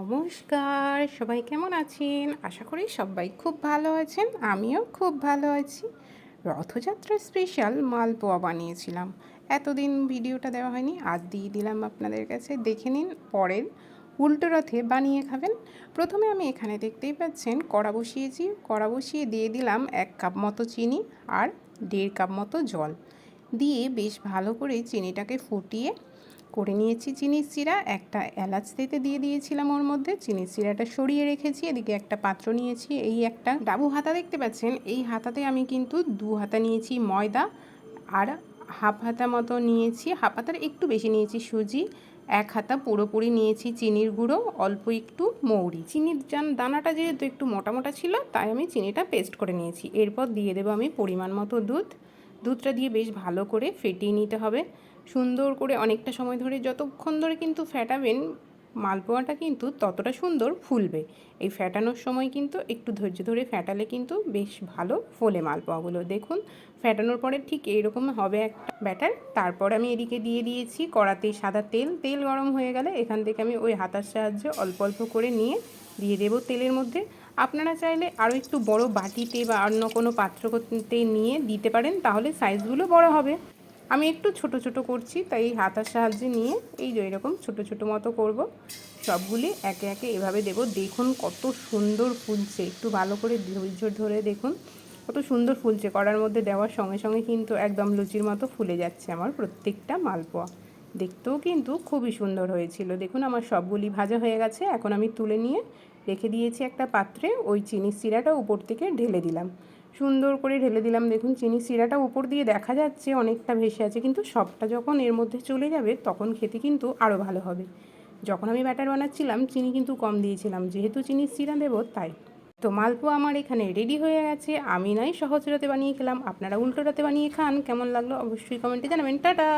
নমস্কার, সবাই কেমন আছেন? আশা করি সবাই খুব ভালো আছেন। আমিও খুব ভালো আছি। রথযাত্রা স্পেশাল মালপোয়া বানিয়েছিলাম। এতদিন ভিডিওটা দেওয়া হয়নি, আজ দিয়ে দিলাম আপনাদের কাছে। দেখে নিন, পরের উল্টো রথে বানিয়ে খাবেন। প্রথমে আমি এখানে দেখতেই পাচ্ছেন কড়া বসিয়েছি। কড়া বসিয়ে দিয়ে দিলাম 1 কাপ মতো চিনি আর 1.5 কাপ মতো জল দিয়ে বেশ ভালো করে চিনিটাকে ফুটিয়ে করে নিয়েছি চিনির সিরা। একটা এলাচ তেতে দিয়ে দিয়েছিলাম ওর মধ্যে, চিনির সিরাটা সরিয়ে রেখেছি। এদিকে একটা পাত্র নিয়েছি, এই একটা ডাবু হাতা দেখতে পাচ্ছেন, এই হাতাতে আমি কিন্তু 2 হাতা নিয়েছি ময়দা আর হাফ হাতা মতো নিয়েছি, হাফ হাতার একটু বেশি নিয়েছি সুজি, 1 হাতা পুরোপুরি নিয়েছি চিনির গুঁড়ো, অল্প একটু মৌরি। চিনির দানাটা যেহেতু একটু মোটা মোটা ছিল, তাই আমি চিনিটা পেস্ট করে নিয়েছি। এরপর দিয়ে দেবো আমি পরিমাণ মতো দুধটা দিয়ে বেশ ভালো করে ফেটিয়ে নিতে হবে সুন্দর করে, অনেকটা সময় ধরে। যতক্ষণ ধরে কিন্তু ফেটাবেন মালপোয়াটা কিন্তু ততটা সুন্দর ফুলবে। এই ফেটানোর সময় কিন্তু একটু ধৈর্য ধরে ফেটালে কিন্তু বেশ ভালো ফোলে মালপোয়াগুলো। দেখুন ফেটানোর পরে ঠিক এইরকম হবে একটা ব্যাটার। তারপর আমি এদিকে দিয়ে দিয়েছি কড়াতে সাদা তেল গরম হয়ে গেলে এখান থেকে আমি ওই হাতার সাহায্যে অল্প অল্প করে নিয়ে দিয়ে দেবো তেলের মধ্যে। আপনারা চাইলে আরও একটু বড় বাটিতে বা অন্য কোনো পাত্রতে নিয়ে দিতে পারেন, তাহলে সাইজগুলো বড় হবে। আমি একটু ছোট ছোট করছি, তাই হাতার সাহায্যে নিয়ে এই যে এরকম ছোট ছোট মতো করব। সবগুলি একে একে এভাবে দেব। দেখুন কত সুন্দর ফুলছে, একটু ভালো করে ধৈর্য ধরে দেখুন কত সুন্দর ফুলছে। কড়ার মধ্যে দেওয়ার সঙ্গে সঙ্গে কিন্তু একদম লুচির মতো ফুলে যাচ্ছে আমার প্রত্যেকটা মালপোয়া। দেখতেও কিন্তু খুবই সুন্দর হয়েছিল। দেখুন আমার সবগুলি ভাজা হয়ে গেছে। এখন আমি তুলে নিয়ে রেখে দিয়েছি একটা পাত্রে। ওই চিনির সিরাটা উপর থেকে ঢেলে দিলাম, সুন্দর করে ঢেলে দিলাম। দেখুন চিনির সিরাটা উপর দিয়ে দেখা যাচ্ছে অনেকটা ভেসে আছে, কিন্তু সবটা যখন এর মধ্যে চলে যাবে তখন খেতে কিন্তু আরও ভালো হবে। যখন আমি ব্যাটার বানাচ্ছিলাম চিনি কিন্তু কম দিয়েছিলাম, যেহেতু চিনির সিরা দেবো তাই। তো মালপোয়া আমার এখানে রেডি হয়ে গেছে। আমি নয় সহজ রাতে বানিয়ে খেলাম, আপনারা উল্টো রাতে বানিয়ে খান। কেমন লাগলো অবশ্যই কমেন্টে জানাবেন। টাটা।